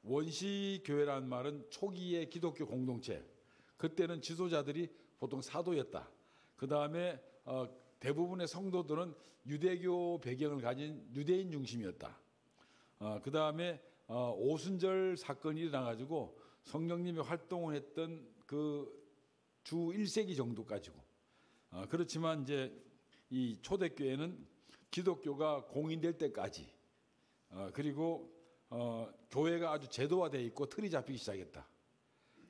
원시교회라는 말은 초기의 기독교 공동체, 그때는 지도자들이 보통 사도였다. 그 다음에 대부분의 성도들은 유대교 배경을 가진 유대인 중심이었다. 그 다음에 오순절 사건이 일어나가지고 성령님이 활동을 했던 그 주 1세기 정도까지고, 그렇지만 이제 이 초대교회는 기독교가 공인될 때까지, 그리고 교회가 아주 제도화되어 있고 틀이 잡히기 시작했다.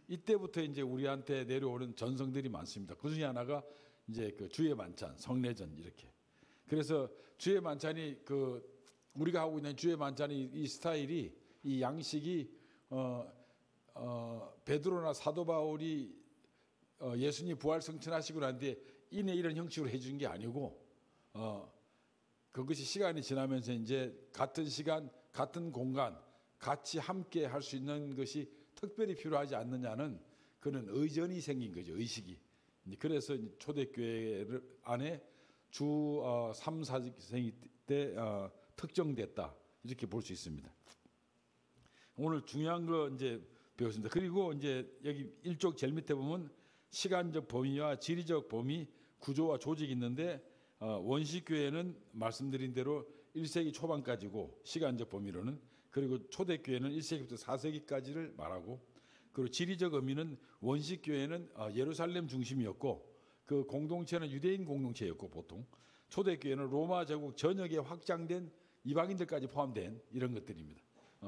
이때부터 이제 우리한테 내려오는 전성들이 많습니다. 그 중에 하나가 이제 그 주의 만찬, 성례전 이렇게. 그래서 주의 만찬이 우리가 하고 있는 주의 만찬이 이 스타일이, 이 양식이 베드로나 사도 바울이 예수님 부활 성천하시고 난 뒤에 이내 이런 형식으로 해준 게 아니고, 그것이 시간이 지나면서 이제 같은 시간, 같은 공간, 같이 함께 할 수 있는 것이 특별히 필요하지 않느냐는 그런 의전이 생긴 거죠, 의식이. 그래서 초대교회 안에 주 3, 4세기 때 특정됐다, 이렇게 볼 수 있습니다. 오늘 중요한 거 이제 배웠습니다. 그리고 이제 여기 일쪽 제일 밑에 보면 시간적 범위와 지리적 범위, 구조와 조직이 있는데, 원시교회는 말씀드린 대로 1세기 초반까지고 시간적 범위로는, 그리고 초대교회는 1세기부터 4세기까지를 말하고, 그리고 지리적 의미는 원시교회는 예루살렘 중심이었고 그 공동체는 유대인 공동체였고, 보통 초대교회는 로마 제국 전역에 확장된 이방인들까지 포함된 이런 것들입니다.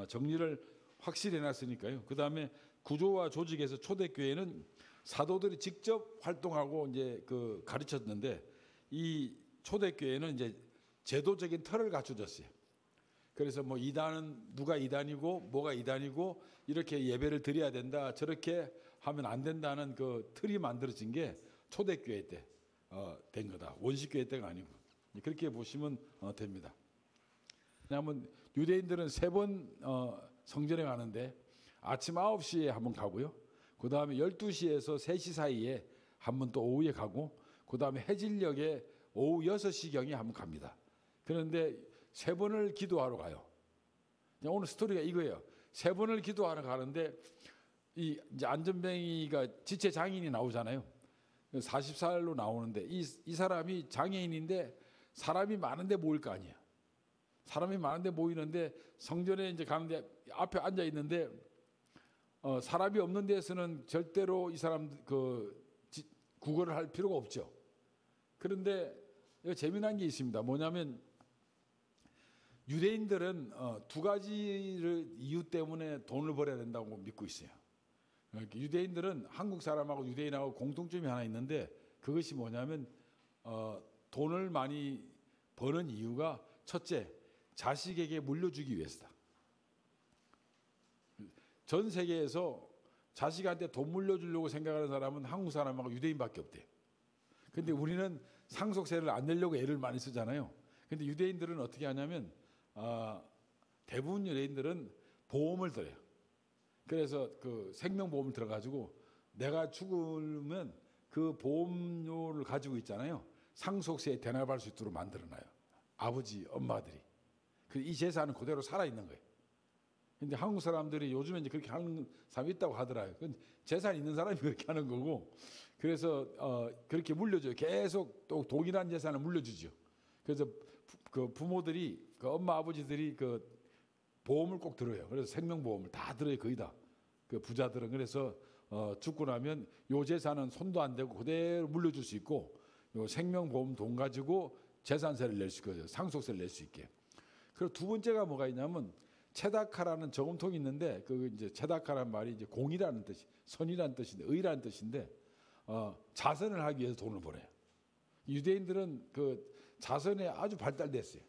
정리를 확실히 해놨으니까요. 그 다음에 구조와 조직에서 초대교회는 사도들이 직접 활동하고 이제 가르쳤는데, 이 초대교회는 이제 제도적인 틀을 갖춰졌어요. 그래서 뭐 이단은 누가 이단이고 뭐가 이단이고 이렇게 예배를 드려야 된다, 저렇게 하면 안 된다는 그 틀이 만들어진 게 초대교회 때 된 거다. 원시교회 때가 아니고. 그렇게 보시면 됩니다. 왜냐하면 유대인들은 3번 성전에 가는데 아침 9시에 한번 가고요. 그 다음에 12시에서 3시 사이에 한 번 또 오후에 가고, 그 다음에 해질녘에 오후 6시경에 한번 갑니다. 그런데 3번을 기도하러 가요. 오늘 스토리가 이거예요. 3번을 기도하러 가는데 이제 안전뱅이가 지체 장애인이 나오잖아요. 40살로 나오는데 이 사람이 장애인인데 사람이 많은데 모일 거 아니에요. 사람이 많은데 모이는데 성전에 이제 가는데 앞에 앉아 있는데 사람이 없는 데서는 절대로 이 사람 구걸을 할 필요가 없죠. 그런데 이거 재미난 게 있습니다. 뭐냐면 유대인들은 2가지 이유 때문에 돈을 벌어야 된다고 믿고 있어요. 유대인들은 한국 사람하고 유대인하고 공통점이 하나 있는데, 그것이 뭐냐면 돈을 많이 버는 이유가 첫째, 자식에게 물려주기 위해서다. 전 세계에서 자식한테 돈 물려주려고 생각하는 사람은 한국 사람하고 유대인밖에 없대요. 근데 우리는 상속세를 안 내려고 애를 많이 쓰잖아요. 근데 유대인들은 어떻게 하냐면 대부분 유대인들은 보험을 들어요. 그래서 그 생명보험을 들어가지고 내가 죽으면 그 보험료를 가지고 있잖아요. 상속세에 대납할 수 있도록 만들어놔요. 아버지, 엄마들이. 이 재산은 그대로 살아있는 거예요. 근데 한국 사람들이 요즘에 이제 그렇게 하는 사람이 있다고 하더라고요. 재산 있는 사람이 그렇게 하는 거고, 그래서 그렇게 물려줘요. 계속 또 동일한 재산을 물려주죠. 그래서 그 부모들이, 그 엄마 아버지들이 그 보험을 꼭 들어요. 그래서 생명보험을 다 들어요, 거의 다. 그 부자들은. 그래서 죽고 나면 요 재산은 손도 안 대고 그대로 물려줄 수 있고, 요 생명보험 돈 가지고 재산세를 낼 수 있거든요. 상속세를 낼 수 있게. 그리고 두 번째가 뭐가 있냐면 체다카라는 저금통이 있는데, 그 이제 체다카라는 말이 이제 공이라는 뜻이, 선이라는 뜻인데, 의라는 뜻인데, 자선을 하기 위해서 돈을 벌어요. 유대인들은 그 자선에 아주 발달됐어요.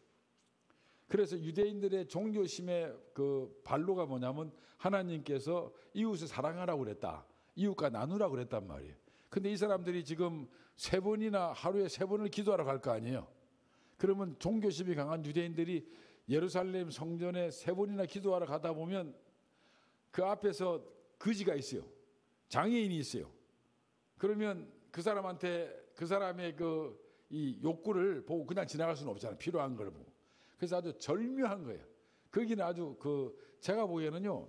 그래서 유대인들의 종교심의 그 발로가 뭐냐면 하나님께서 이웃을 사랑하라고 그랬다, 이웃과 나누라고 그랬단 말이에요. 근데 이 사람들이 지금 3번이나 하루에 3번을 기도하러 갈 거 아니에요. 그러면 종교심이 강한 유대인들이 예루살렘 성전에 3번이나 기도하러 가다 보면 그 앞에서 거지가 있어요. 장애인이 있어요. 그러면 그 사람한테 그 사람의 이 욕구를 보고 그냥 지나갈 수는 없잖아요. 필요한 걸 보고. 그래서 아주 절묘한 거예요. 거기는 아주 제가 보기에는요,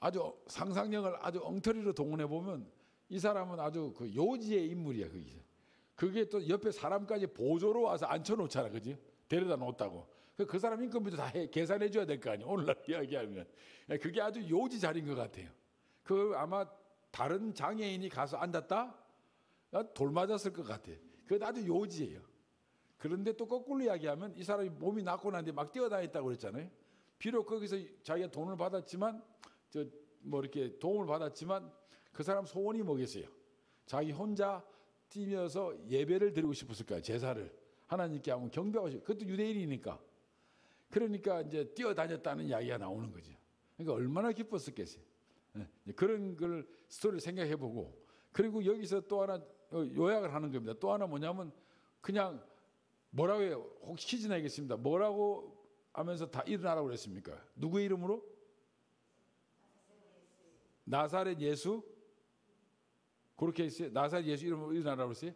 아주 상상력을 아주 엉터리로 동원해 보면 이 사람은 아주 그 요지의 인물이야. 그게 또 옆에 사람까지 보조로 와서 앉혀놓잖아, 그지? 데려다 놓았다고. 그 사람 인건비도 다 계산해 줘야 될 거 아니야. 오늘날 이야기하면 그게 아주 요지 자리인 것 같아요. 그 아마 다른 장애인이 가서 앉았다, 돌 맞았을 것 같아. 그건 아주 요지예요. 그런데 또 거꾸로 이야기하면 이 사람이 몸이 낫고 난 뒤에 막 뛰어다녔다고 그랬잖아요. 비록 거기서 자기가 돈을 받았지만, 이렇게 도움을 받았지만 그 사람 소원이 뭐겠어요? 자기 혼자 뛰면서 예배를 드리고 싶었을 거예요. 제사를 하나님께 한번 경배하고 싶어요. 그것도 유대인이니까. 그러니까 이제 뛰어다녔다는 이야기가 나오는 거죠. 그러니까 얼마나 기뻤었겠어요. 그런 걸 스토리를 생각해보고, 그리고 여기서 또 하나 요약을 하는 겁니다. 또 하나 뭐냐면 그냥 뭐라고 해요? 혹시 퀴즈 내겠습니다. 뭐라고 하면서 다 일어나라고 그랬습니까? 누구의 이름으로? 나사렛 예수? 그렇게 했어요? 나사렛 예수 이름으로 일어나라고 그랬어요?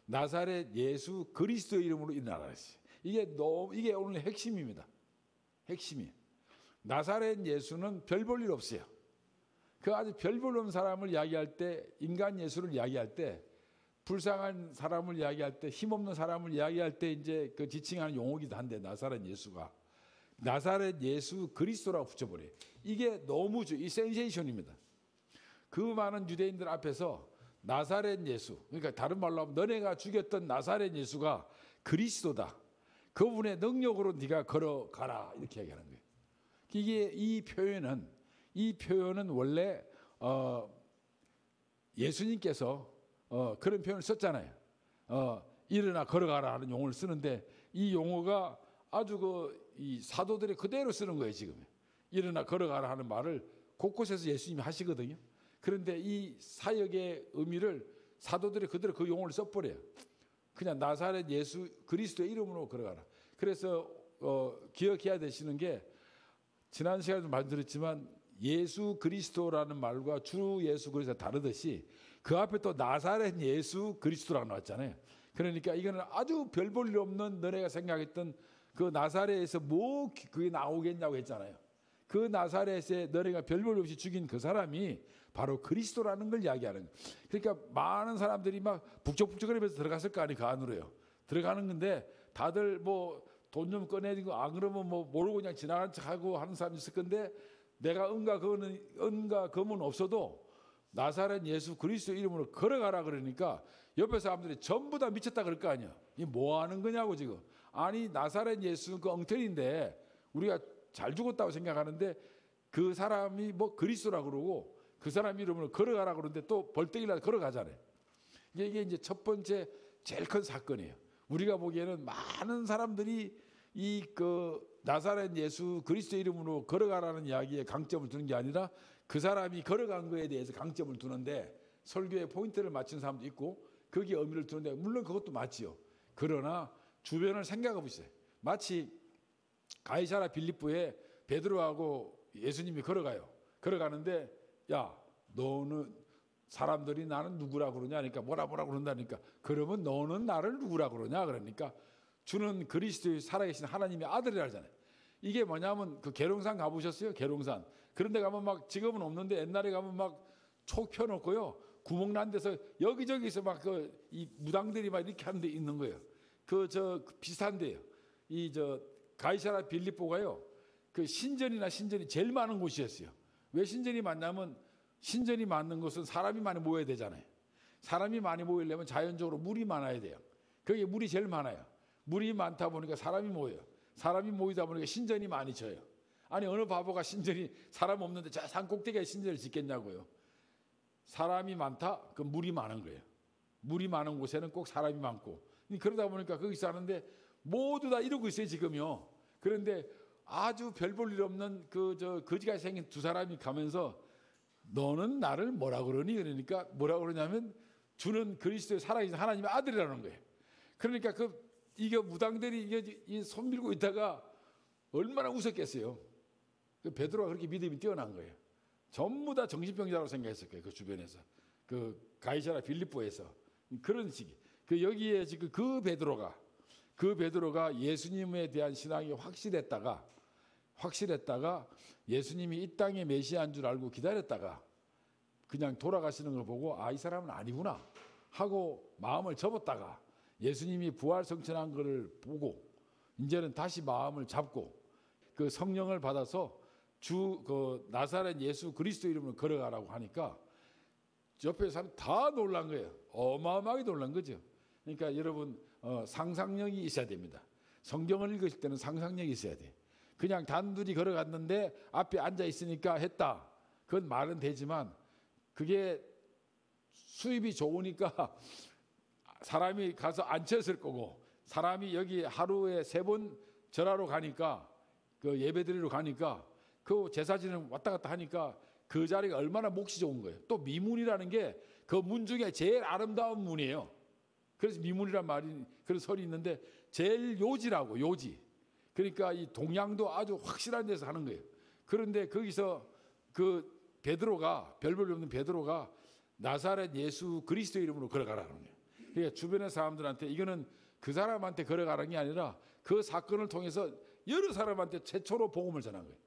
나사렛 예수 그리스도의 이름으로 일어나라고 했어요. 이게 오늘 핵심입니다. 핵심이. 나사렛 예수는 별 볼 일 없어요. 그 아주 별 볼 없는 사람을 이야기할 때, 인간 예수를 이야기할 때, 불쌍한 사람을 이야기할 때, 힘없는 사람을 이야기할 때 이제 그 지칭하는 용어기도 한데, 나사렛 예수가 나사렛 예수 그리스도라고 붙여버려요. 이게 너무 이 센세이션입니다. 그 많은 유대인들 앞에서 나사렛 예수, 그러니까 다른 말로 하면 너네가 죽였던 나사렛 예수가 그리스도다. 그분의 능력으로 네가 걸어가라, 이렇게 얘기하는 거예요. 이 표현은 원래 예수님께서 그런 표현을 썼잖아요. 일어나 걸어가라 하는 용어를 쓰는데, 이 용어가 아주 이 사도들이 그대로 쓰는 거예요. 지금 일어나 걸어가라 하는 말을 곳곳에서 예수님이 하시거든요. 그런데 이 사역의 의미를 사도들이 그대로 그 용어를 써버려요. 그냥 나사렛 예수 그리스도의 이름으로 걸어가라. 그래서 기억해야 되시는 게, 지난 시간에도 말씀드렸지만 예수 그리스도라는 말과 주 예수 그리스도가 다르듯이 그 앞에 또 나사렛 예수 그리스도라고 나왔잖아요. 그러니까 이거는 아주 별 볼 일 없는 너네가 생각했던 그 나사렛에서 뭐 그게 나오겠냐고 했잖아요. 그 나사렛에 너네가 별 볼 일 없이 죽인 그 사람이 바로 그리스도라는 걸 이야기하는 거예요. 그러니까 많은 사람들이 막 북적북적거리면서 들어갔을 거 아니에요. 그 안으로요. 들어가는 건데 다들 뭐 돈 좀 꺼내고, 안 그러면 뭐 모르고 그냥 지나가는 척하고 하는 사람이 있을 건데, 내가 은과 검은 없어도 나사렛 예수 그리스도 이름으로 걸어가라 그러니까 옆에 사람들이 전부 다 미쳤다 그럴 거 아니야. 이 뭐 하는 거냐고 지금. 아니 나사렛 예수는 그 엉터리인데 우리가 잘 죽었다고 생각하는데, 그 사람이 뭐 그리스도라고 그러고 그 사람 이름으로 걸어가라 그러는데 또 벌떡이라도 걸어가잖아요. 이게 이제 첫 번째 제일 큰 사건이에요. 우리가 보기에는 많은 사람들이 이 나사렛 예수 그리스도 이름으로 걸어가라는 이야기에 강점을 두는 게 아니라 그 사람이 걸어간 거에 대해서 강점을 두는데, 설교의 포인트를 맞춘 사람도 있고 거기에 의미를 두는데, 물론 그것도 맞지요. 그러나 주변을 생각해 보세요. 마치 가이사라 빌립보에 베드로하고 예수님이 걸어가는데, 야 너는 사람들이 나는 누구라 그러냐 하니까 뭐라 그런다니까, 그러면 너는 나를 누구라 그러냐 그러니까 주는 그리스도의 살아계신 하나님의 아들이라 하잖아요. 이게 뭐냐면 그 계룡산 가보셨어요? 계룡산. 그런 데 가면 막 지금은 없는데 옛날에 가면 막 촉 펴놓고요, 구멍 난 데서 여기저기서 막 이 무당들이 막 이렇게 하는 데 있는 거예요. 비슷한데요. 가이사라 빌립보가요, 그 신전이 제일 많은 곳이었어요. 왜 신전이 많냐면, 신전이 많은 곳은 사람이 많이 모여야 되잖아요. 사람이 많이 모이려면 자연적으로 물이 많아야 돼요. 거기에 물이 제일 많아요. 물이 많다 보니까 사람이 모여요. 사람이 모이다 보니까 신전이 많이 져요. 아니 어느 바보가 사람 없는데 저 산 꼭대기에 신전을 짓겠냐고요. 사람이 많다? 그 물이 많은 거예요. 물이 많은 곳에는 꼭 사람이 많고, 그러다 보니까 거기 사는데 모두 다 이러고 있어요 지금요. 그런데 아주 별 볼 일 없는 거지같이 생긴 두 사람이 가면서 너는 나를 뭐라 그러니? 그러니까 뭐라 그러냐면 주는 그리스도의 살아계신 하나님의 아들이라는 거예요. 그러니까 이게 무당들이 이 손 밀고 있다가 얼마나 웃었겠어요. 베드로가 그렇게 믿음이 뛰어난 거예요. 전부 다 정신병자라고 생각했을 거예요. 그 주변에서, 그 가이사라 빌립보에서 그런 식이. 여기에 지금 그 베드로가 예수님에 대한 신앙이 확실했다가 예수님이 이 땅의 메시아인 줄 알고 기다렸다가 그냥 돌아가시는 걸 보고 이 사람은 아니구나 하고 마음을 접었다가 예수님이 부활 성천한 것을 보고 이제는 다시 마음을 잡고 그 성령을 받아서 그 나사렛 예수 그리스도 이름으로 걸어가라고 하니까 옆에 사람 다 놀란 거예요. 어마어마하게 놀란 거죠. 그러니까 여러분 상상력이 있어야 됩니다. 성경을 읽으실 때는 상상력이 있어야 돼. 그냥 단둘이 걸어갔는데 앞에 앉아 있으니까 했다. 그건 말은 되지만 그게 수입이 좋으니까 사람이 가서 앉혔을 거고 사람이 여기 하루에 3번 절하러 가니까 그 예배드리러 가니까 그 제사지는 왔다 갔다 하니까 그 자리가 얼마나 몫이 좋은 거예요. 또 미문이라는 게 그 문 중에 제일 아름다운 문이에요. 그래서 미문이란 말이 그런 설이 있는데 제일 요지라고 요지. 그러니까 이 동양도 아주 확실한 데서 하는 거예요. 그런데 거기서 그 베드로가 별볼이 없는 베드로가 나사렛 예수 그리스도 이름으로 걸어가라는 거예요. 그러니까 주변의 사람들한테 이거는 그 사람한테 걸어가는 게 아니라 그 사건을 통해서 여러 사람한테 최초로 복음을 전한 거예요.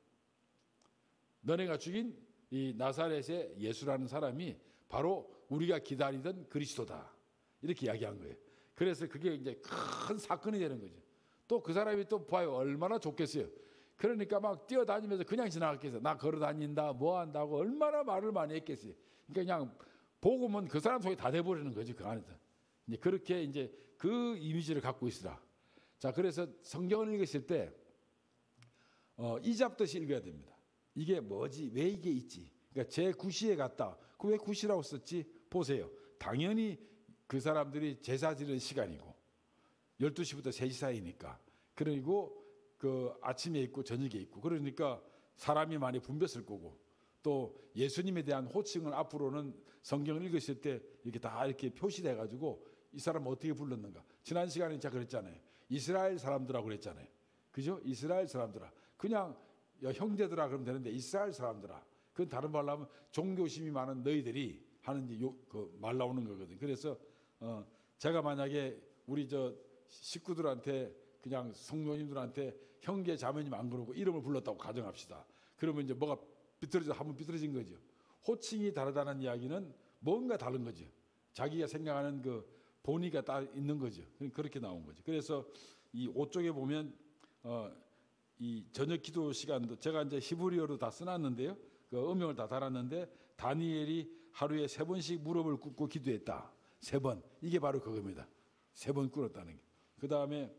너네가 죽인 이 나사렛의 예수라는 사람이 바로 우리가 기다리던 그리스도다. 이렇게 이야기한 거예요. 그래서 그게 이제 큰 사건이 되는 거죠. 또 그 사람이 또 봐요. 얼마나 좋겠어요. 그러니까 막 뛰어다니면서 그냥 지나갔겠어요. 나 걸어다닌다, 뭐 한다고 얼마나 말을 많이 했겠어요. 그러니까 그냥 복음은 그 사람 속에 다 돼버리는 거죠. 그 안에서. 이제 그렇게 이제 그 이미지를 갖고 있으라. 자, 그래서 성경을 읽으실 때 이잡듯이 읽어야 됩니다. 이게 뭐지? 왜 이게 있지? 그러니까 제 구시에 갔다. 그 왜 구시라고 썼지? 보세요. 당연히 그 사람들이 제사 지는 시간이고 12시부터 3시 사이니까. 그리고 그 아침에 있고 저녁에 있고 그러니까 사람이 많이 붐볐을 거고 또 예수님에 대한 호칭을 앞으로는 성경을 읽으실 때 이렇게 다 이렇게 표시돼 가지고 이 사람 어떻게 불렀는가. 지난 시간에 제가 그랬잖아요. 이스라엘 사람들하고 그랬잖아요. 그죠? 이스라엘 사람들아. 그냥 형제들아 그러면 되는데 이스라엘 사람들아. 그건 다른 말로 하면 종교심이 많은 너희들이 하는 그 말 나오는 거거든요. 그래서 제가 만약에 우리 저 식구들한테 그냥 성도님들한테 형제 자매님 안 그러고 이름을 불렀다고 가정합시다. 그러면 이제 뭐가 한번 삐뚤어진 거죠. 호칭이 다르다는 이야기는 뭔가 다른 거죠. 자기가 생각하는 그 본의가 딱 있는 거죠. 그렇게 나온 거죠. 그래서 이 5쪽에 보면 이 저녁 기도 시간도 제가 이제 히브리어로 다 써놨는데요. 그 음영을 다 달았는데 다니엘이 하루에 3번씩 무릎을 꿇고 기도했다. 3번. 이게 바로 그겁니다. 3번 꿇었다는 게. 그 다음에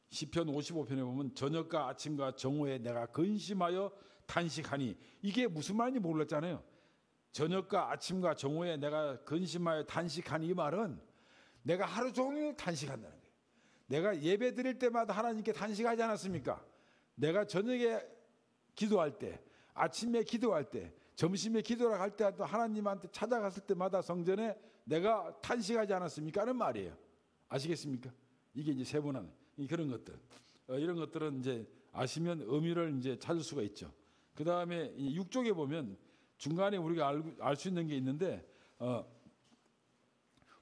시편 55편에 보면 저녁과 아침과 정오에 내가 근심하여 탄식하니 이게 무슨 말인지 몰랐잖아요. 저녁과 아침과 정오에 내가 근심하여 탄식하니 이 말은 내가 하루 종일 탄식한다는 거예요. 내가 예배 드릴 때마다 하나님께 탄식하지 않았습니까? 내가 저녁에 기도할 때 아침에 기도할 때 점심에 기도를 할 때도 하나님한테 찾아갔을 때마다 성전에 내가 탄식하지 않았습니까? 하는 말이에요. 아시겠습니까? 이게 이제 세분한 그런 것들. 이런 것들은 이제 아시면 의미를 이제 찾을 수가 있죠. 그 다음에 6쪽에 보면 중간에 우리가 알 수 있는 게 있는데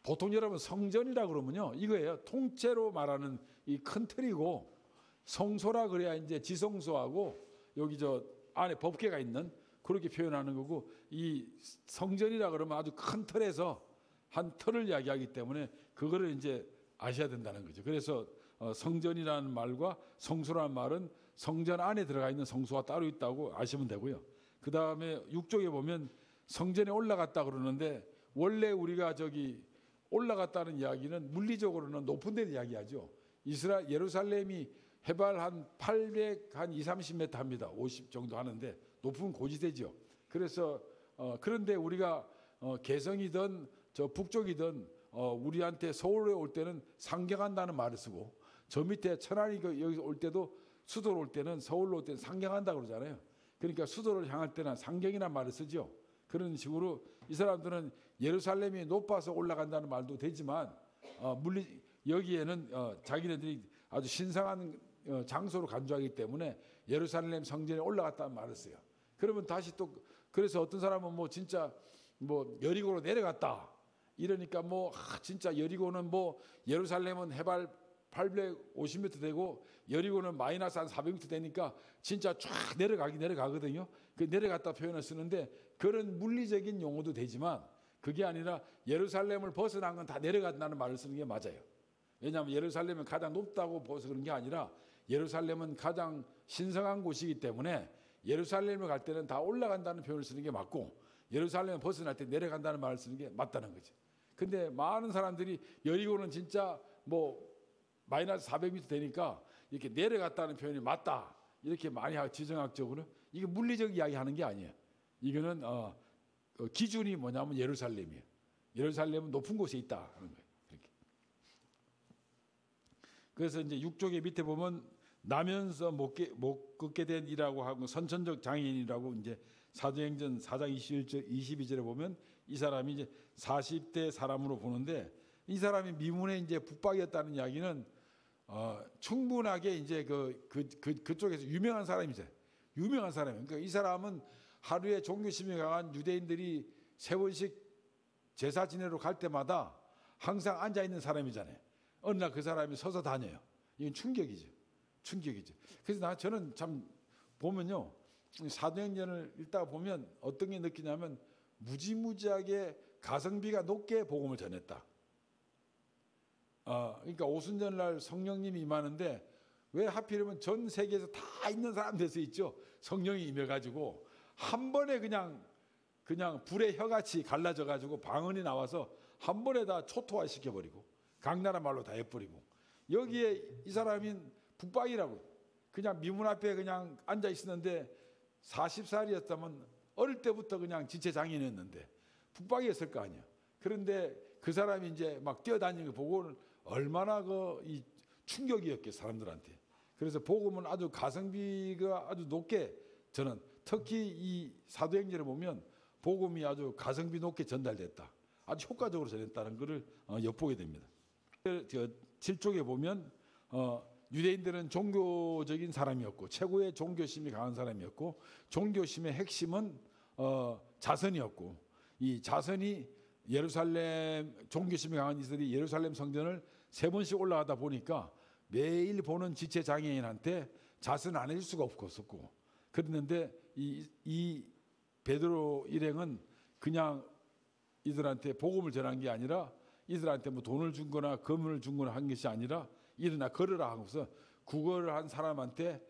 보통 여러분 성전이라 그러면요 이거예요. 통째로 말하는 이 큰 틀이고 성소라 그래야 이제 지성소하고 여기 저 안에 법궤가 있는 그렇게 표현하는 거고 이 성전이라 그러면 아주 큰 틀에서 한 틀을 이야기하기 때문에 그거를 이제 아셔야 된다는 거죠. 그래서 성전이라는 말과 성소라는 말은 성전 안에 들어가 있는 성소가 따로 있다고 아시면 되고요. 그 다음에 6쪽에 보면 성전에 올라갔다 그러는데 원래 우리가 저기 올라갔다는 이야기는 물리적으로는 높은 데를 이야기하죠. 예루살렘이 해발 한 30m 합니다. 50 정도 하는데 높은 고지대죠. 그래서 그런데 우리가 개성이든 저 북쪽이든 우리한테 서울에 올 때는 상경한다는 말을 쓰고 저 밑에 천안이 여기서 올 때도 수도로 올 때는 서울로 올 때는 상경한다 그러잖아요. 그러니까 수도를 향할 때는 상경이라는 말을 쓰죠. 그런 식으로 이 사람들은 예루살렘이 높아서 올라간다는 말도 되지만 여기에는 자기네들이 아주 신성한 장소로 간주하기 때문에 예루살렘 성전에 올라갔다는 말을 써요. 그러면 다시 또 그래서 어떤 사람은 뭐 진짜 뭐 여리고로 내려갔다 이러니까 뭐 진짜 여리고는 뭐 예루살렘은 해발 850m 되고 여리고는 마이너스 한 400m 되니까 진짜 쫙 내려가거든요. 그 내려갔다 표현을 쓰는데 그런 물리적인 용어도 되지만 그게 아니라 예루살렘을 벗어난 건 다 내려간다는 말을 쓰는 게 맞아요. 왜냐하면 예루살렘은 가장 높다고 보서 그런 게 아니라 예루살렘은 가장 신성한 곳이기 때문에 예루살렘을 갈 때는 다 올라간다는 표현을 쓰는 게 맞고 예루살렘을 벗어날 때 내려간다는 말을 쓰는 게 맞다는 거죠. 근데 많은 사람들이 여리고는 진짜 뭐 마이너스 400m 되니까 이렇게 내려갔다는 표현이 맞다 이렇게 많이 하고 지정학적으로 이게 물리적 이야기 하는 게 아니에요. 이거는 기준이 뭐냐면 예루살렘이에요. 예루살렘은 높은 곳에 있다 하는 거예요. 그렇게. 그래서 이제 6쪽의 밑에 보면 나면서 못 걷게 된 이라고 하고 선천적 장애인이라고 이제 사도행전 4장 22절에 보면 이 사람이 이제 40대 사람으로 보는데 이 사람이 미문에 이제 북박이었다는 이야기는 충분하게 이제 그쪽에서 유명한 사람이죠. 유명한 사람이에요. 그러니까 이 사람은 하루에 종교심이 강한 유대인들이 세 번씩 제사 지내러 갈 때마다 항상 앉아 있는 사람이잖아요. 어느 날 그 사람이 서서 다녀요. 이건 충격이죠. 그래서 저는 참 보면요, 사도행전을 읽다가 보면 어떤 게 느끼냐면 무지무지하게 가성비가 높게 복음을 전했다. 그러니까 오순절날 성령님이 임하는데 왜 하필이면 전 세계에서 다 있는 사람 돼서 있죠. 성령이 임해가지고 한 번에 그냥 불의 혀같이 갈라져가지고 방언이 나와서 한 번에 다 초토화시켜버리고 강나라 말로 다 해버리고 여기에 이 사람이 북박이라고 그냥 미문 앞에 그냥 앉아 있었는데 40살이었다면 어릴 때부터 그냥 지체 장애인이었는데 북박이었을 거 아니야. 그런데 그 사람이 이제 막 뛰어다니는 거 보고 얼마나 이 충격이었겠 사람들한테. 그래서 복음은 아주 가성비가 아주 높게 저는 특히 이 사도행전을 보면 복음이 아주 가성비 높게 전달됐다. 아주 효과적으로 전했다는 것을 엿보게 됩니다. 7쪽에 보면 유대인들은 종교적인 사람이었고 최고의 종교심이 강한 사람이었고 종교심의 핵심은 자선이었고 이 자선이 예루살렘 종교심이 강한 이들이 예루살렘 성전을 3번씩 올라가다 보니까 매일 보는 지체 장애인한테 자선 안 해줄 수가 없었고 그랬는데 이 베드로 일행은 그냥 이들한테 복음을 전한 게 아니라 이들한테 뭐 돈을 준 거나 금을 준 거나 한 것이 아니라 일어나 걸으라 하고서 구걸을 한 사람한테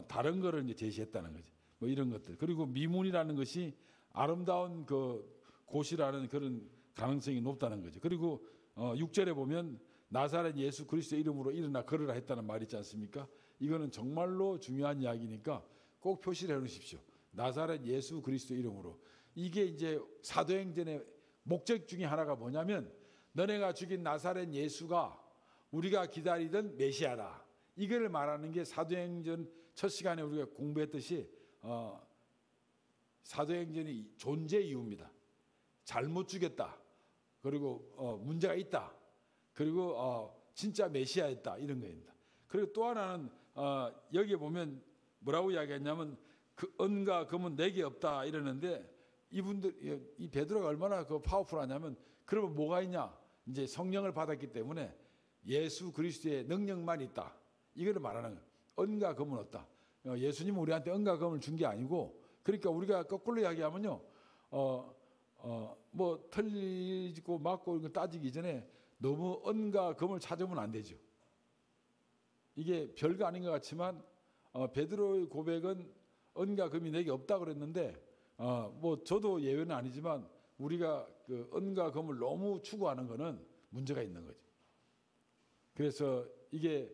다른 거를 이제 제시했다는 거지. 뭐 이런 것들. 그리고 미문이라는 것이 아름다운 그 곳이라는 그런 가능성이 높다는 거죠. 그리고 6절에 보면 나사렛 예수 그리스도의 이름으로 일어나 걸으라 했다는 말이 있지 않습니까? 이거는 정말로 중요한 이야기니까 꼭 표시를 해 놓으십시오. 나사렛 예수 그리스도의 이름으로. 이게 이제 사도행전의 목적 중에 하나가 뭐냐면 너네가 죽인 나사렛 예수가 우리가 기다리던 메시아다. 이걸 말하는 게 사도행전 첫 시간에 우리가 공부했듯이 사도행전이 존재 이유입니다. 잘못 죽였다. 그리고 문제가 있다. 그리고 진짜 메시아였다. 이런 거입니다. 그리고 또 하나는 여기에 보면 뭐라고 이야기했냐면 그 은과 금은 내게 없다 이러는데 이분들 이 베드로가 얼마나 그 파워풀하냐면 그러면 뭐가 있냐? 이제 성령을 받았기 때문에 예수 그리스도의 능력만 있다. 이거를 말하는 거예요. 은과 금은 없다. 예수님은 우리한테 은과 금을 준 게 아니고 그러니까 우리가 거꾸로 이야기하면요. 뭐 틀리고 맞고 이런 거 따지기 전에 너무 은과 금을 찾으면 안 되죠. 이게 별거 아닌 것 같지만 베드로의 고백은 은과 금이 내게 없다 그랬는데 뭐 저도 예외는 아니지만 우리가 그 은과 금을 너무 추구하는 거는 문제가 있는 거죠. 그래서 이게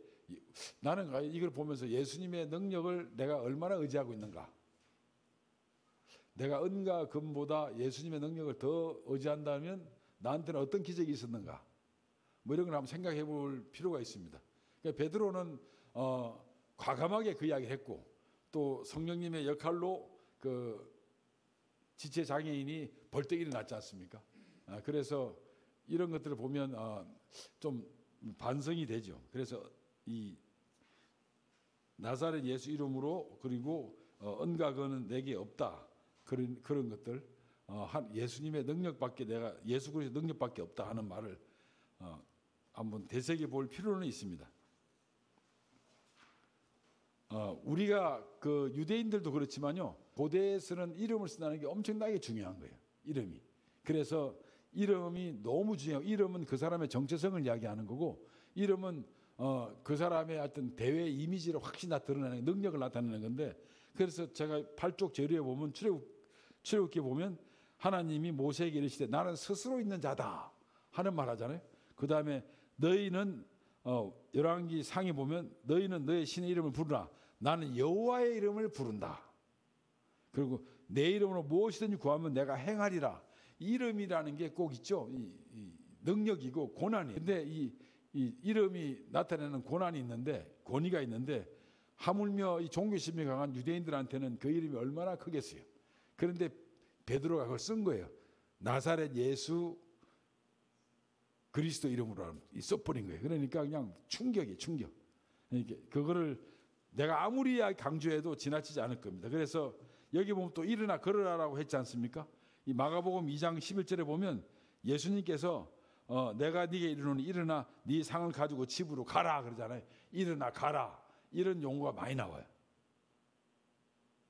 나는 이걸 보면서 예수님의 능력을 내가 얼마나 의지하고 있는가. 내가 은과 금보다 예수님의 능력을 더 의지한다면 나한테는 어떤 기적이 있었는가. 뭐 이런 걸 한번 생각해 볼 필요가 있습니다. 그러니까 베드로는 과감하게 그 이야기를 했고 또 성령님의 역할로 그 지체 장애인이 벌떡 일어났지 않습니까? 그래서 이런 것들을 보면 좀 반성이 되죠. 그래서 이 나사렛 예수 이름으로 그리고 은과 금은 내게 없다. 그런 것들 예수님의 능력밖에 내가 예수 그리스도의 능력밖에 없다 하는 말을 한번 되새겨 볼 필요는 있습니다. 우리가 그 유대인들도 그렇지만요, 고대에서는 이름을 쓴다는 게 엄청나게 중요한 거예요. 이름이. 그래서 이름이 너무 중요해요. 이름은 그 사람의 정체성을 이야기하는 거고, 이름은 그 사람의 어떤 대외 이미지를 확실히 드러내는 능력을 나타내는 건데, 그래서 제가 8쪽 재료에 보면 출애굽기에 보면 하나님이 모세에게 이르시되 나는 스스로 있는 자다 하는 말 하잖아요. 그 다음에 너희는 열왕기 상에 보면 너희는 너의 신의 이름을 부르라. 나는 여호와의 이름을 부른다. 그리고 내 이름으로 무엇이든지 구하면 내가 행하리라. 이름이라는 게 꼭 있죠. 이 능력이고 고난이. 근데 이 이름이 나타내는 고난이 있는데, 권위가 있는데, 하물며 이 종교심이 강한 유대인들한테는 그 이름이 얼마나 크겠어요. 그런데 베드로가 그걸 쓴 거예요. 나사렛 예수 그리스도 이름으로 써버린 거예요. 그러니까 그냥 충격이에요. 충격. 그러니까 그거를 내가 아무리 강조해도 지나치지 않을 겁니다. 그래서 여기 보면 또 일어나 걸으라라고 했지 않습니까? 이 마가복음 2장 11절에 보면 예수님께서 내가 네게 이르노니 일어나 네 상을 가지고 집으로 가라 그러잖아요. 일어나 가라. 이런 용어가 많이 나와요.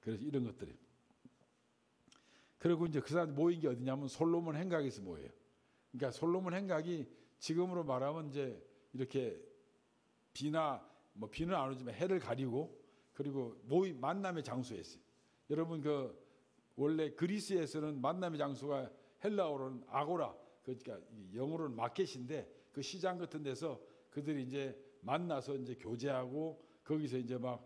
그래서 이런 것들이. 그리고 이제 그 사람 모인 게 어디냐면 솔로몬 행각에서 모여요. 그러니까 솔로몬 행각이 지금으로 말하면 이제 이렇게 비는 안 오지만 해를 가리고, 그리고 만남의 장소였어요. 여러분 원래 그리스에서는 만남의 장소가 헬라어로는 아고라, 그러니까 영어로는 마켓인데, 그 시장 같은 데서 그들이 이제 만나서 이제 교제하고, 거기서 이제 막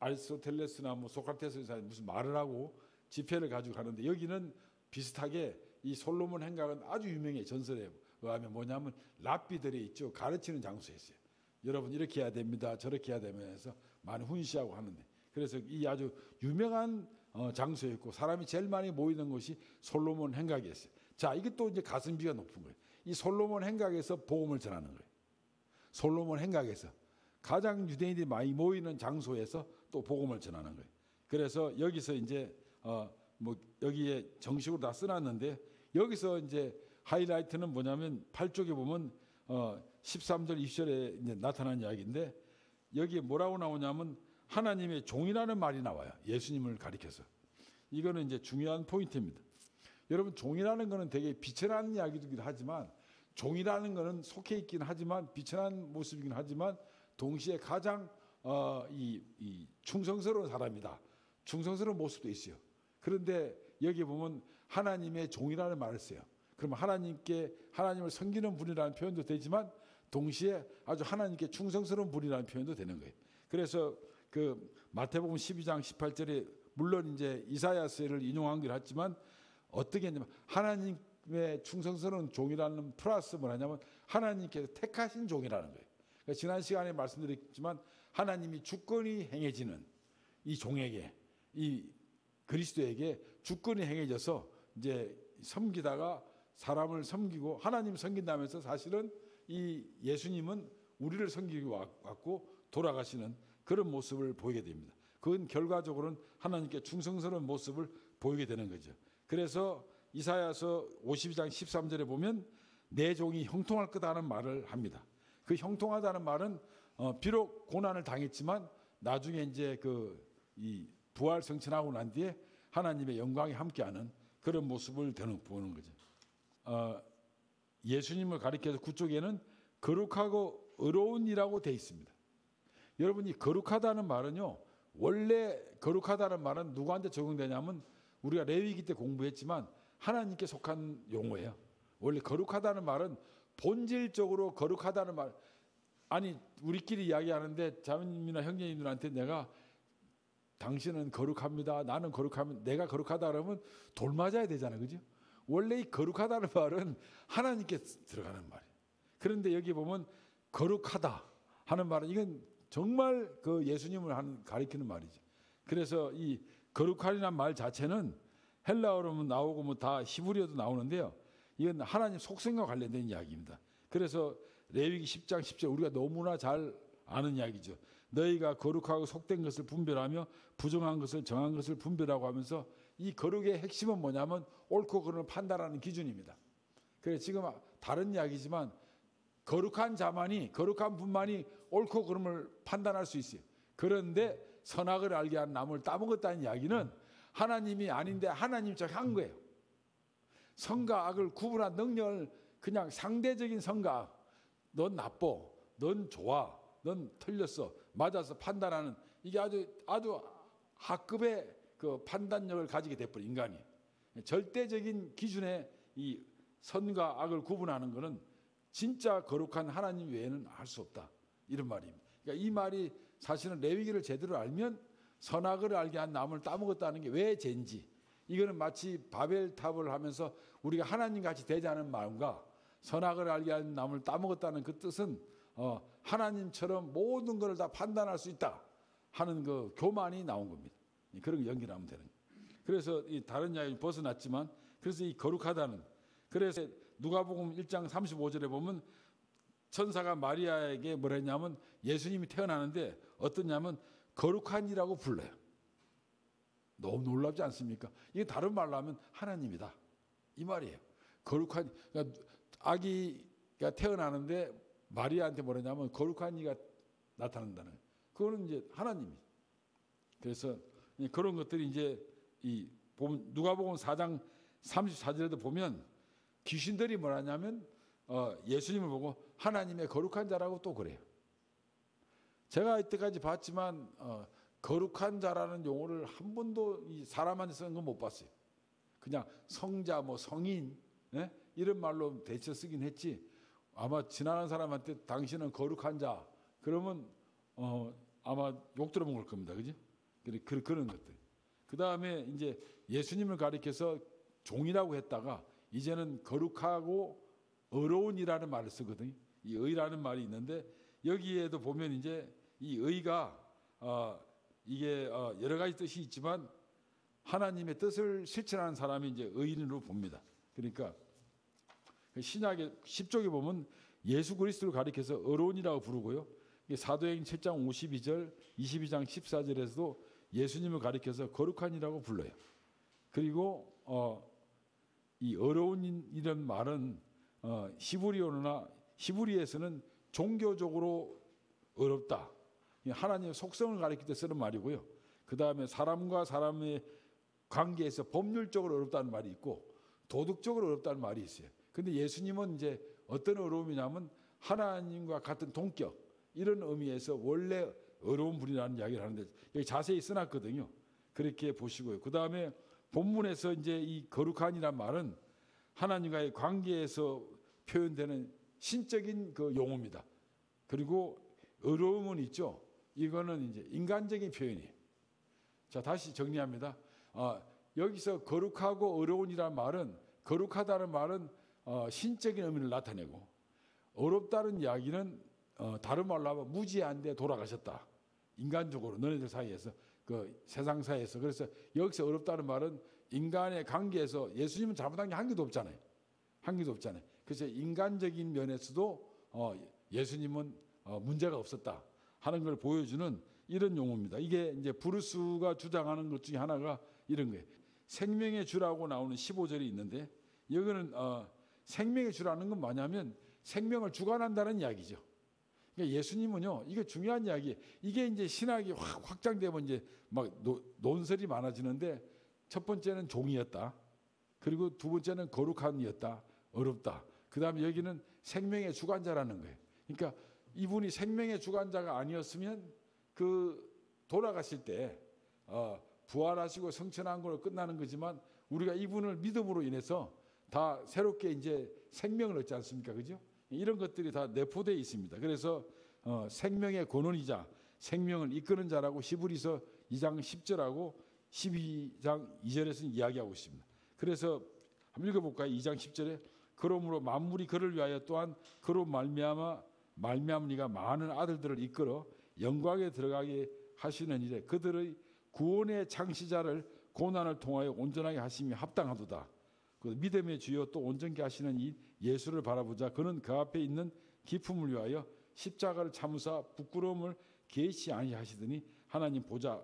아리스토텔레스나 소크라테스나 무슨 말을 하고 집회를 가지고 가는데, 여기는 비슷하게 이 솔로몬 행각은 아주 유명해. 전설에 의하면 뭐냐면 랍비들이 있죠. 가르치는 장소였어요. 여러분 이렇게 해야 됩니다. 저렇게 해야 되면서 많이 훈시하고 하는데, 그래서 이 아주 유명한 장소였고 사람이 제일 많이 모이는 곳이 솔로몬 행각이었어요. 자, 이것도 이제 가성비가 높은 거예요. 이 솔로몬 행각에서 복음을 전하는 거예요. 솔로몬 행각에서 가장 유대인들이 많이 모이는 장소에서 또 복음을 전하는 거예요. 그래서 여기서 이제 여기에 정식으로 다 써놨는데, 여기서 이제 하이라이트는 뭐냐면 8쪽에 보면 13절 20절에 이제 나타난 이야기인데, 여기에 뭐라고 나오냐면 하나님의 종이라는 말이 나와요. 예수님을 가리켜서. 이거는 이제 중요한 포인트입니다. 여러분, 종이라는 거는 되게 비천한 이야기이기도 하지만, 종이라는 거는 속해 있긴 하지만 비천한 모습이긴 하지만 동시에 가장 이 충성스러운 사람이다. 충성스러운 모습도 있어요. 그런데 여기 보면 하나님의 종이라는 말을 써요. 그러면 하나님을 섬기는 분이라는 표현도 되지만 동시에 아주 하나님께 충성스러운 분이라는 표현도 되는 거예요. 그래서 그 마태복음 12장 18절에 물론 이제 이사야서를 인용한 게 같지만 어떻게 했냐면 하나님의 충성스러운 종이라는 플러스 뭐냐면 하나님께서 택하신 종이라는 거예요. 그러니까 지난 시간에 말씀드렸지만 하나님이 주권이 행해지는 이 종에게, 이 그리스도에게 주권이 행해져서 이제 섬기다가 사람을 섬기고 하나님 섬긴다면서 사실은 이 예수님은 우리를 섬기기 왔고 돌아가시는 그런 모습을 보이게 됩니다. 그건 결과적으로는 하나님께 충성스러운 모습을 보이게 되는 거죠. 그래서 이사야서 52장 13절에 보면 내 종이 형통할 거다는 말을 합니다. 그 형통하다는 말은 비록 고난을 당했지만 나중에 이제 이 부활 성천하고 난 뒤에 하나님의 영광이 함께하는 그런 모습을 보는 거죠. 예수님을 가리켜서 그쪽에는 거룩하고 의로운이라고 돼 있습니다. 여러분, 이 거룩하다는 말은요, 원래 거룩하다는 말은 누구한테 적용되냐면 우리가 레위기 때 공부했지만 하나님께 속한 용어예요. 원래 거룩하다는 말은 본질적으로 거룩하다는 말, 아니 우리끼리 이야기하는데 자매님이나 형제님들한테 내가 당신은 거룩합니다, 나는 거룩하면, 내가 거룩하다 그러면 돌 맞아야 되잖아요, 그죠? 원래 이 거룩하다는 말은 하나님께 들어가는 말이에요. 그런데 여기 보면 거룩하다 하는 말은 이건 정말 그 예수님을 가리키는 말이죠. 그래서 이 거룩하리란 말 자체는 헬라어로 나오고 다 히브리어도 나오는데요, 이건 하나님 속성과 관련된 이야기입니다. 그래서 레위기 10장 10절 우리가 너무나 잘 아는 이야기죠. 너희가 거룩하고 속된 것을 분별하며 부정한 것을 정한 것을 분별하고 하면서, 이 거룩의 핵심은 뭐냐면 옳고 그름을 판단하는 기준입니다. 그래서 지금 다른 이야기지만 거룩한 분만이 옳고 그름을 판단할 수 있어요. 그런데 선악을 알게 한 나무를 따먹었다는 이야기는 하나님이 아닌데 하나님처럼 한 거예요. 선과 악을 구분한 능력을 그냥 상대적인 선과 악, 넌 나빠, 넌 좋아, 넌 틀렸어, 맞아서 판단하는 이게 아주 하급의 그 판단력을 가지게 돼버린 인간이. 절대적인 기준의 이 선과 악을 구분하는 것은 진짜 거룩한 하나님 외에는 할 수 없다, 이런 말입니다. 그러니까 이 말이 사실은 레위기를 제대로 알면 선악을 알게 한 나무를 따먹었다는 게 왜 죄인지, 이거는 마치 바벨탑을 하면서 우리가 하나님같이 되자는 마음과 선악을 알게 한 나무를 따먹었다는 그 뜻은 하나님처럼 모든 것을 다 판단할 수 있다 하는 그 교만이 나온 겁니다. 그런 거 연결하면 되는 거예요. 그래서 이 다른 이야기 벗어났지만, 그래서 이 거룩하다는, 그래서 누가복음 1장 35절에 보면 천사가 마리아에게 뭐라 했냐면 예수님이 태어나는데 어떠냐면 거룩한이라고 불러요. 너무 놀랍지 않습니까? 이게 다른 말로 하면 하나님이다, 이 말이에요. 거룩한, 그러니까 아기가 태어나는데 마리아한테 뭐라냐면 거룩한 이가 나타난다는 거예요. 그거는 이제 하나님이죠. 그래서 그런 것들이 이제 이 누가복음 4장 34절에도 보면 귀신들이 뭐라냐면 예수님을 보고 하나님의 거룩한 자라고 또 그래요. 제가 이때까지 봤지만 거룩한 자라는 용어를 한 번도 이 사람한테 쓰는 건 못 봤어요. 그냥 성자, 뭐 성인, 이런 말로 대체 쓰긴 했지. 아마 지나가는 사람한테 당신은 거룩한 자 그러면 아마 욕 들어먹을 겁니다, 그지? 그런 것들. 그 다음에 이제 예수님을 가리켜서 종이라고 했다가 이제는 거룩하고 의로운이라는 말을 쓰거든요. 이 의라는 말이 있는데 여기에도 보면 이제 이 의가 이게 여러 가지 뜻이 있지만 하나님의 뜻을 실천하는 사람이 이제 의인으로 봅니다. 그러니까 신약의 10쪽에 보면 예수 그리스도를 가리켜서 의로운이라고 부르고요. 사도행전 7장 52절, 22장 14절에서도 예수님을 가리켜서 거룩한이라고 불러요. 그리고 이 의로운 이런 말은 히브리에서는 종교적으로 어렵다, 하나님의 속성을 가리킬 때 쓰는 말이고요. 그 다음에 사람과 사람의 관계에서 법률적으로 어렵다는 말이 있고 도덕적으로 어렵다는 말이 있어요. 근데 예수님은 이제 어떤 어려움이냐면 하나님과 같은 동격, 이런 의미에서 원래 어려운 분이라는 이야기를 하는데 여기 자세히 써놨거든요. 그렇게 보시고요. 그 다음에 본문에서 이제 이 거룩한이란 말은 하나님과의 관계에서 표현되는 신적인 그 용어입니다. 그리고 어려움은 있죠. 이거는 이제 인간적인 표현이에요. 자, 다시 정리합니다. 여기서 거룩하고 어려운이라는 말은, 거룩하다는 말은 신적인 의미를 나타내고, 어렵다는 이야기는 다른 말로 하면 무지한데 돌아가셨다, 인간적으로 너네들 사이에서, 그 세상 사이에서. 그래서 여기서 어렵다는 말은 인간의 관계에서 예수님은 잘못한 게 한 개도 없잖아요. 한 개도 없잖아요. 그래서 인간적인 면에서도 예수님은 문제가 없었다 하는 걸 보여주는 이런 용어입니다. 이게 이제 브루스가 주장하는 것 중에 하나가 이런 거예요. 생명의 주라고 나오는 15절이 있는데, 여기는 생명의 주라는 건 뭐냐면 생명을 주관한다는 이야기죠. 그러니까 예수님은요, 이게 중요한 이야기예요. 이게 이제 신학이 확장되면 이제 막 논설이 많아지는데, 첫 번째는 종이었다. 그리고 두 번째는 거룩한이었다. 어렵다. 그 다음에 여기는 생명의 주관자라는 거예요. 그러니까 이분이 생명의 주관자가 아니었으면 그 돌아가실 때 부활하시고 성천한 걸로 끝나는 거지만 우리가 이분을 믿음으로 인해서 다 새롭게 이제 생명을 얻지 않습니까? 그죠? 이런 것들이 다 내포되어 있습니다. 그래서 생명의 근원이자 생명을 이끄는 자라고 히브리서 2장 10절하고 12장 2절에서 이야기하고 있습니다. 그래서 한번 읽어볼까요? 2장 10절에 그러므로 만물이 그를 위하여 또한 그로 말미암으니가 많은 아들들을 이끌어 영광에 들어가게 하시는 일에 그들의 구원의 창시자를 고난을 통하여 온전하게 하심이 합당하도다. 그 믿음의 주여 또 온전케 하시는 이 예수를 바라보자. 그는 그 앞에 있는 기품을 위하여 십자가를 참으사 부끄러움을 개의치 아니하시더니 하나님 보좌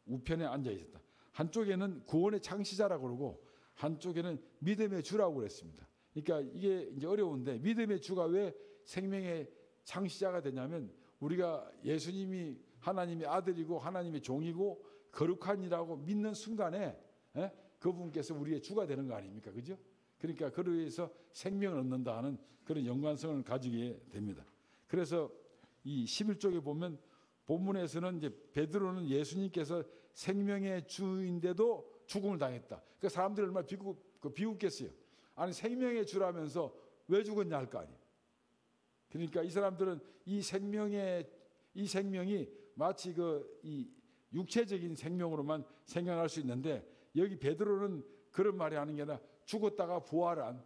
우편에 앉아 있었다. 한쪽에는 구원의 창시자라고 그러고 한쪽에는 믿음의 주라고 그랬습니다. 그러니까 이게 이제 어려운데, 믿음의 주가 왜 생명의 창시자가 되냐면 우리가 예수님이 하나님의 아들이고 하나님의 종이고 거룩한이라고 믿는 순간에 그분께서 우리의 주가 되는 거 아닙니까? 그죠? 그러니까 그로 인해서 생명을 얻는다 하는 그런 연관성을 가지게 됩니다. 그래서 이 11쪽에 보면 본문에서는 이제 베드로는 예수님께서 생명의 주인데도 죽음을 당했다. 그러니까 사람들이 얼마나 비웃겠어요. 아니 생명의 주라면서 왜 죽었냐 할 거 아니에요. 그러니까 이 사람들은 이 생명이 마치 이 육체적인 생명으로만 생각할 수 있는데 여기 베드로는 그런 말이 하는 게 아니라 죽었다가 부활한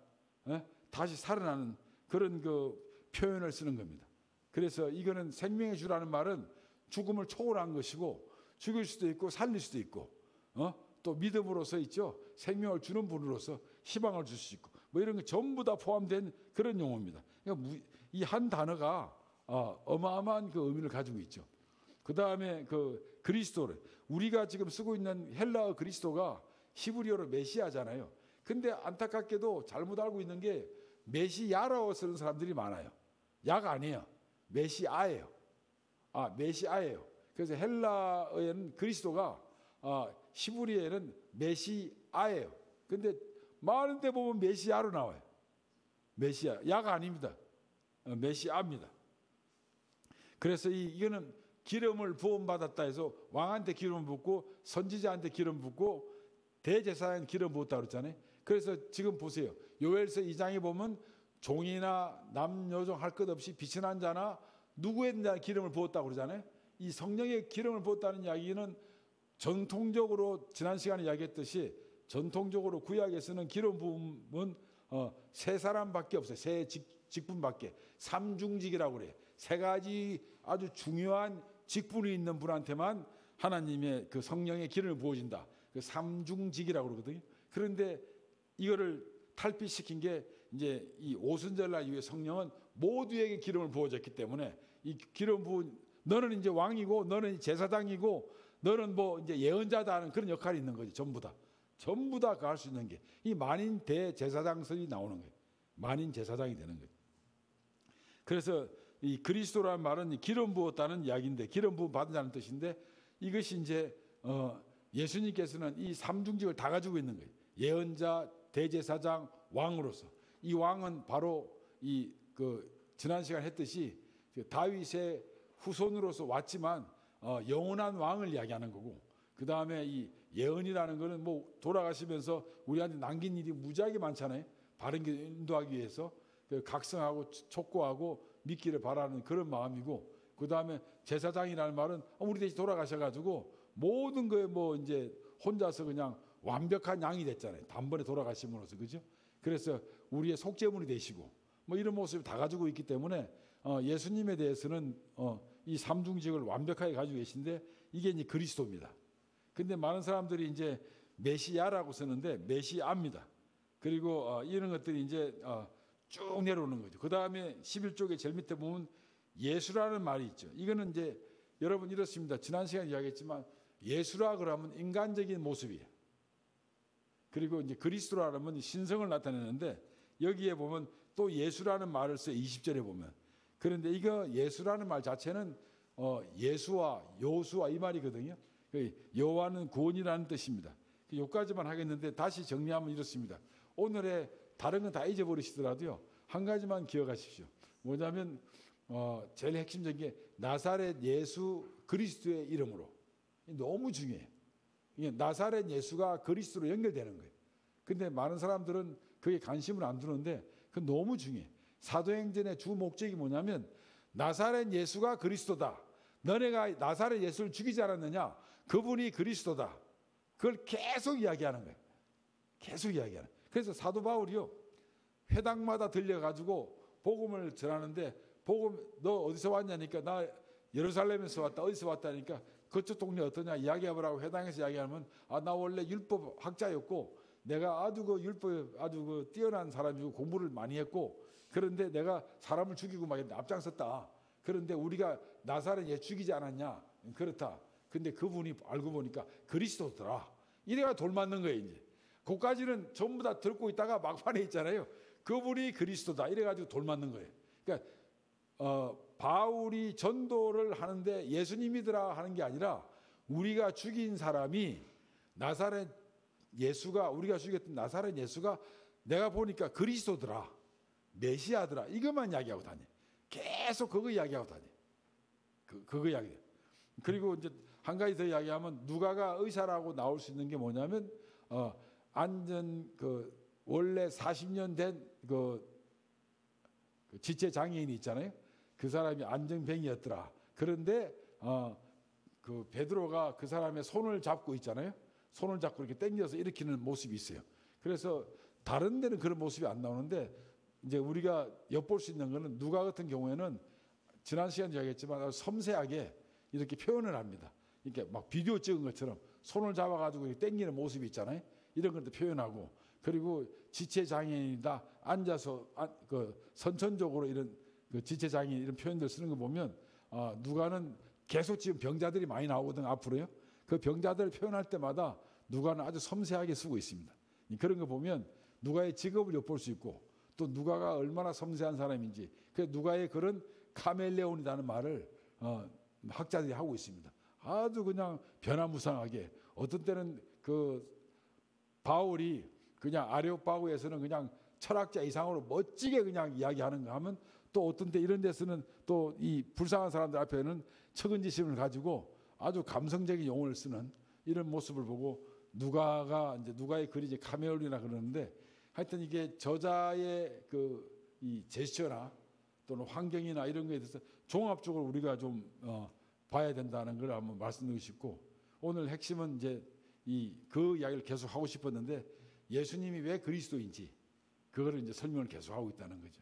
다시 살아나는 그런 그 표현을 쓰는 겁니다. 그래서 이거는 생명의 주라는 말은 죽음을 초월한 것이고 죽일 수도 있고 살릴 수도 있고 또 믿음으로서 있죠. 생명을 주는 분으로서 희망을 줄 수 있고 뭐 이런 거 전부 다 포함된 그런 용어입니다. 그러니까 이 한 단어가 어마어마한 그 의미를 가지고 있죠. 그 다음에 그 그리스도를 우리가 지금 쓰고 있는 헬라어 그리스도가 히브리어로 메시아잖아요. 근데 안타깝게도 잘못 알고 있는 게 메시아라고 쓰는 사람들이 많아요. 야가 아니에요. 메시아예요. 메시아예요. 그래서 헬라어에는 그리스도가 히브리어에는 메시아예요. 근데 많은 데 보면 메시아로 나와요. 메시아, 야가 아닙니다. 메시아입니다. 그래서 이거는 기름을 부음받았다 해서 왕한테 기름 붓고 선지자한테 기름 붓고 대제사장한테 기름 부었다 그랬잖아요. 그래서 지금 보세요. 요엘서 2장에 보면 종이나 남여종 할 것 없이 비천한 자나 누구에나 기름을 부었다고 그러잖아요. 이 성령의 기름을 부었다는 이야기는 전통적으로 지난 시간에 이야기했듯이 전통적으로 구약에서는 기름 부음은 세 사람밖에 없어요. 세 직분밖에. 삼중직이라고 그래요. 세 가지 아주 중요한 직분이 있는 분한테만 하나님의 그 성령의 기름을 부어진다. 그 삼중직이라고 그러거든요. 그런데 이거를 탈피시킨 게 이제 이 오순절날 이후에 성령은 모두에게 기름을 부어졌기 때문에 이 기름 부은 너는 이제 왕이고 너는 제사장이고 너는 뭐 이제 예언자다 하는 그런 역할이 있는 거지. 전부 다 할 수 있는 게 이 만인 대제사장설이 나오는 거예요. 만인 제사장이 되는 거예요. 그래서 이 그리스도라는 말은 기름 부었다는 이야기인데 기름 부음 받은 자는 뜻인데 이것이 이제 예수님께서는 이 삼중직을 다 가지고 있는 거예요. 예언자, 대제사장, 왕으로서 이 왕은 바로 지난 시간에 했듯이 다윗의 후손으로서 왔지만 영원한 왕을 이야기하는 거고 그 다음에 이 예언이라는 거는 뭐 돌아가시면서 우리한테 남긴 일이 무지하게 많잖아요. 바른 길 인도하기 위해서 각성하고 촉구하고 믿기를 바라는 그런 마음이고 그 다음에 제사장이라는 말은 우리 대신 돌아가셔가지고 모든 거에 뭐 이제 혼자서 그냥 완벽한 양이 됐잖아요. 단번에 돌아가심으로써 그죠? 그래서 우리의 속죄물이 되시고 뭐 이런 모습을 다 가지고 있기 때문에 예수님에 대해서는 이 삼중직을 완벽하게 가지고 계신데 이게 이제 그리스도입니다. 근데 많은 사람들이 이제 메시아라고 쓰는데 메시아입니다. 그리고 이런 것들이 이제 쭉 내려오는 거죠. 그 다음에 11쪽에 제일 밑에 보면 예수라는 말이 있죠. 이거는 이제 여러분 이렇습니다. 지난 시간에 이야기했지만 예수라 그러면 인간적인 모습이에요. 그리고 이제 그리스도라 그러면 신성을 나타내는데 여기에 보면 또 예수라는 말을 써요. 20절에 보면. 그런데 이거 예수라는 말 자체는 예수와 요수와 이 말이거든요. 여호와는 구원이라는 뜻입니다. 여기까지만 하겠는데 다시 정리하면 이렇습니다. 오늘의 다른 건 다 잊어버리시더라도요. 한 가지만 기억하십시오. 뭐냐면 제일 핵심적인 게 나사렛 예수 그리스도의 이름으로. 너무 중요해요. 나사렛 예수가 그리스도로 연결되는 거예요. 근데 많은 사람들은 그게 관심을 안 두는데 그건 너무 중요해. 사도행전의 주 목적이 뭐냐면 나사렛 예수가 그리스도다. 너네가 나사렛 예수를 죽이지 않았느냐? 그분이 그리스도다. 그걸 계속 이야기하는 거예요. 계속 이야기하는 거예요. 그래서 사도 바울이요. 회당마다 들려가지고 복음을 전하는데 복음 너 어디서 왔냐니까 나 예루살렘에서 왔다. 어디서 왔다니까 그쪽 동네 어떠냐 이야기해보라고 회당에서 이야기하면 나 원래 율법 학자였고 내가 아주 그 율법에 아주 그 뛰어난 사람이고 공부를 많이 했고 그런데 내가 사람을 죽이고 막 앞장섰다. 그런데 우리가 나사렛 예수 죽이지 않았냐? 그렇다. 근데 그분이 알고 보니까 그리스도더라. 이래가 돌맞는 거예요. 이제 그까지는 전부 다 듣고 있다가 막판에 있잖아요. 그분이 그리스도다. 이래가지고 돌맞는 거예요. 그러니까 바울이 전도를 하는데 예수님이더라 하는 게 아니라 우리가 죽인 사람이 나사렛 예수가, 우리가 죽였던 나사렛 예수가 내가 보니까 그리스도더라, 메시아더라, 이것만 이야기하고 다녀. 계속 그거 이야기하고 다녀. 그거 이야기. 그리고 이제 한 가지 더 이야기하면 누가가 의사라고 나올 수 있는 게 뭐냐면 안전 원래 40년 된 그 지체 장애인이 있잖아요. 그 사람이 안정병이었더라. 그런데 그 베드로가 그 사람의 손을 잡고 있잖아요. 손을 잡고 이렇게 당겨서 일으키는 모습이 있어요. 그래서 다른 데는 그런 모습이 안 나오는데 이제 우리가 엿볼 수 있는 거는 누가 같은 경우에는 지난 시간에 이야기했지만 아주 섬세하게 이렇게 표현을 합니다. 이렇게 막 비디오 찍은 것처럼 손을 잡아가지고 이렇게 당기는 모습이 있잖아요. 이런 것도 표현하고, 그리고 지체 장애인이다, 앉아서 선천적으로 이런 지체 장애인 이런 표현들 쓰는 거 보면 누가는 계속 지금 병자들이 많이 나오거든 앞으로요. 그 병자들을 표현할 때마다 누가는 아주 섬세하게 쓰고 있습니다. 그런 거 보면 누가의 직업을 엿볼 수 있고 또 누가가 얼마나 섬세한 사람인지, 그 누가의 그런 카멜레온이라는 말을 학자들이 하고 있습니다. 아주 그냥 변화무쌍하게, 어떤 때는 그 바울이 그냥 아레오파고에서는 그냥 철학자 이상으로 멋지게 그냥 이야기하는 거 하면, 또 어떤 때 이런 데서는 또 이 불쌍한 사람들 앞에는 측은지심을 가지고 아주 감성적인 용어를 쓰는 이런 모습을 보고 누가가 이제 누가의 글이 이제 카멜레온이라 그러는데, 하여튼 이게 저자의 이 제스처나 또는 환경이나 이런 거에 대해서 종합적으로 우리가 좀 봐야 된다는 걸 한번 말씀드리고 싶고, 오늘 핵심은 이제 그 이야기를 계속 하고 싶었는데 예수님이 왜 그리스도인지 그거를 이제 설명을 계속 하고 있다는 거죠.